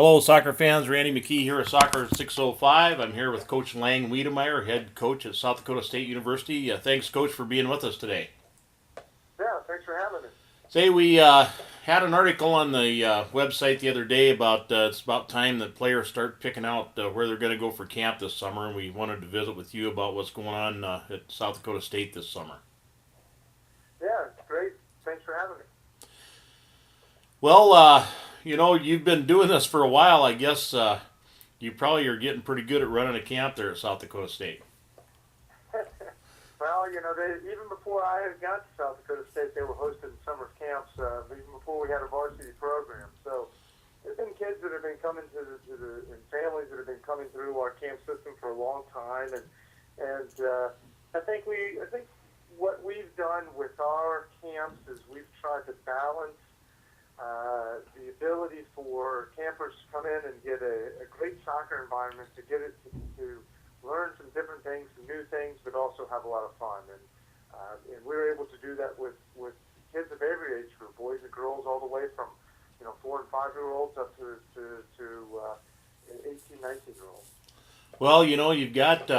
Hello, soccer fans. Randy McKee here at Soccer 605. I'm here with Coach Lang Wedemeyer, head coach at South Dakota State University. Thanks, Coach, for being with us today. Yeah, thanks for having me. Say, we had an article on the website the other day about it's about time that players start picking out where they're going to go for camp this summer, and we wanted to visit with you about what's going on at South Dakota State this summer. Yeah, it's great. Thanks for having me. Well, you've been doing this for a while. I guess you probably are getting pretty good at running a camp there at South Dakota State. Well, even before I had got to South Dakota State, they were hosting summer camps, even before we had a varsity program. So there's been kids that have been coming and families that have been coming through our camp system for a long time, and I think what we've done with our camps is we've tried to balance the ability for campers to come in and get a great soccer environment, to get it to learn some different things, some new things, but also have a lot of fun. And we were able to do that with kids of every age group, boys and girls, all the way from 4 and 5-year-olds up to 18, 19-year-olds. Well, you've got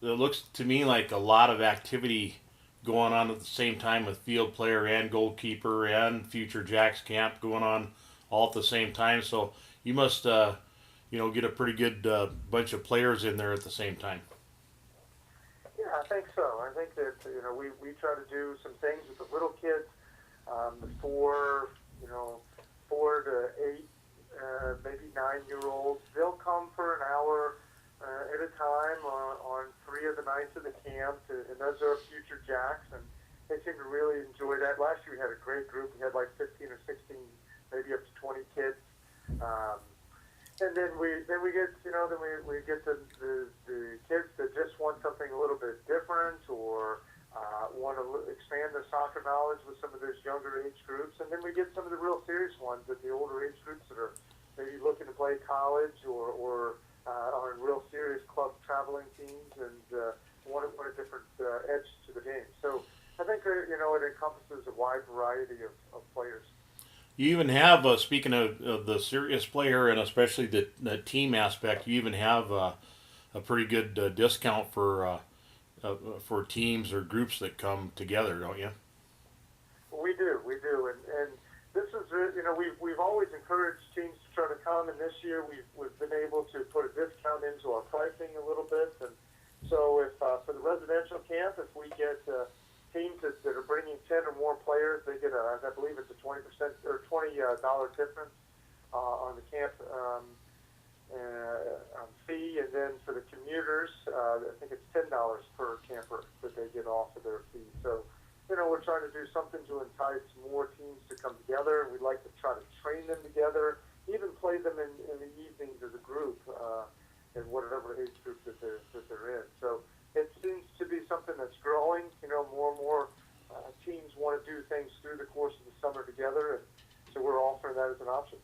it looks to me like a lot of activity going on at the same time with field player and goalkeeper and future Jacks camp going on all at the same time. So you must, get a pretty good bunch of players in there at the same time. Yeah, I think so. I think that we try to do some things with the little kids, the 4 to 8, maybe 9-year-olds. They'll come for an hour at a time on 3 of the nights of the camp, and those are future Jacks, and they seem to really enjoy that. Last year we had a great group. We had like 15 or 16, maybe up to 20 kids. And then we get we get the kids that just want something a little bit different, or want to expand their soccer knowledge with some of those younger age groups. And then we get some of the real serious ones at the older age groups that are maybe looking to play college or are in real serious club traveling teams and want a different edge to the game. So I think it encompasses a wide variety of players. You even have, speaking of the serious player and especially the team aspect, you even have a pretty good discount for teams or groups that come together, don't you? We do, and this is we've always encouraged teams to try to come, and this year we've been able to put a discount into our pricing a little bit, and so if for the residential camp, if we get teams that are bringing 10 or more players, they get I believe it's a 20% or $20 difference on the camp fee, and then for the commuters, I think it's $10 per camper that they get off of their fee. So, we're trying to do something to entice more teams to come together. We'd like to try to train them together, even play them in the evenings as a group, in whatever age group that they're in. So it seems to be something that's growing. More and more teams want to do things through the course of the summer together, and so we're offering that as an option.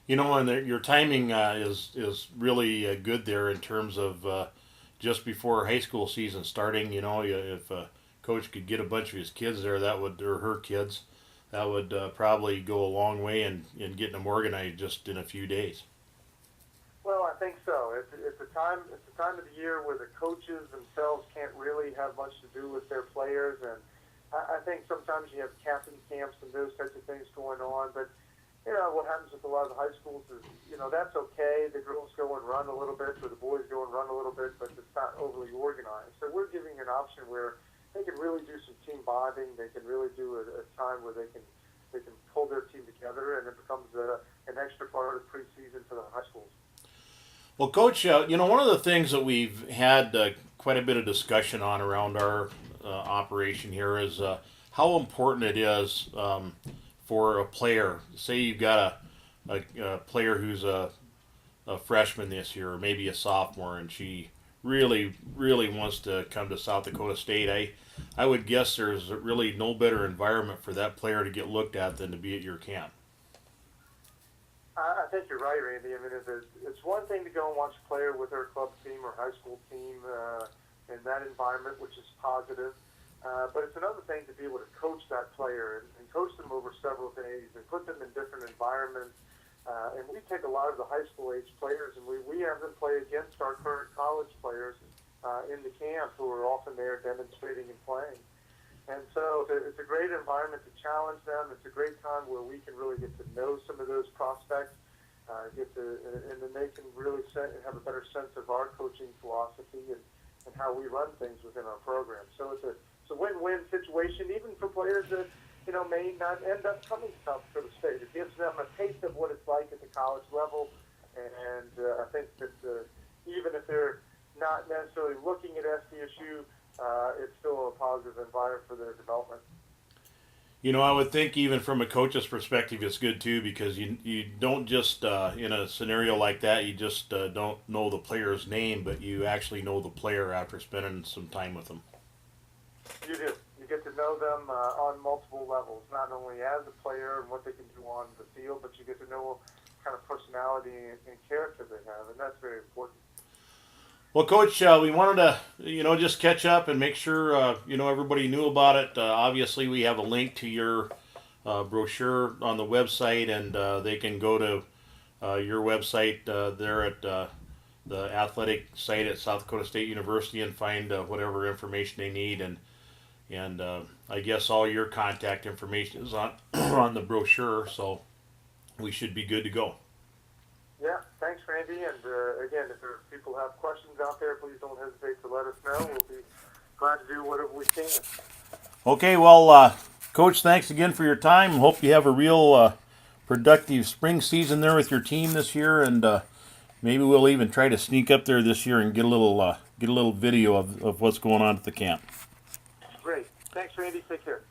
And your timing is really good there in terms of just before high school season starting. If a coach could get a bunch of his kids there, or her kids, that would probably go a long way in getting them organized just in a few days. Well, I think so. It's the time of the year where the coaches themselves can't really have much to do with their players, and I think sometimes you have captain camps and those types of things going on. But what happens with a lot of the high schools is that's okay. The girls go and run a little bit, or the boys go and run a little bit, but it's not overly organized. So we're giving an option where they can really do some team bonding. They can really do a time where they can pull their team together, and it becomes an extra part of the preseason for the high schools. Well, Coach, one of the things that we've had quite a bit of discussion on around our operation here is how important it is for a player. Say you've got a player who's a freshman this year, or maybe a sophomore, and she really, really wants to come to South Dakota State. I would guess there's really no better environment for that player to get looked at than to be at your camp. I think you're right, Randy. I mean, it's one thing to go and watch a player with her club team or high school team in that environment, which is positive. But it's another thing to be able to coach that player and coach them over several days and put them in different environments And we take a lot of the high school age players, and we have them play against our current college players in the camp, who are often there demonstrating and playing. And so it's a great environment to challenge them. It's a great time where we can really get to know some of those prospects, and then they can really have a better sense of our coaching philosophy and how we run things within our program. So it's a win-win situation, even for players that may not end up coming to South Dakota State. It gives them a taste of what it's like at the college level, and I think that even if they're not necessarily looking at SDSU, it's still a positive environment for their development. I would think even from a coach's perspective, it's good too, because you don't just in a scenario like that, you just don't know the player's name, but you actually know the player after spending some time with them. You do. You get to know them on multiple levels, not only as a player and what they can do on the field, but you get to know what kind of personality and character they have, and that's very important. Well, Coach, we wanted to, just catch up and make sure, everybody knew about it. Obviously, we have a link to your brochure on the website, and they can go to your website there at the athletic site at South Dakota State University and find whatever information they need. And I guess all your contact information is on on the brochure, so we should be good to go. Yeah, thanks, Randy. And again, if people have questions out there, please don't hesitate to let us know. We'll be glad to do whatever we can. Okay, well, Coach, thanks again for your time. Hope you have a real productive spring season there with your team this year, and maybe we'll even try to sneak up there this year and get a little video of what's going on at the camp. Great. Thanks, Randy. Take care.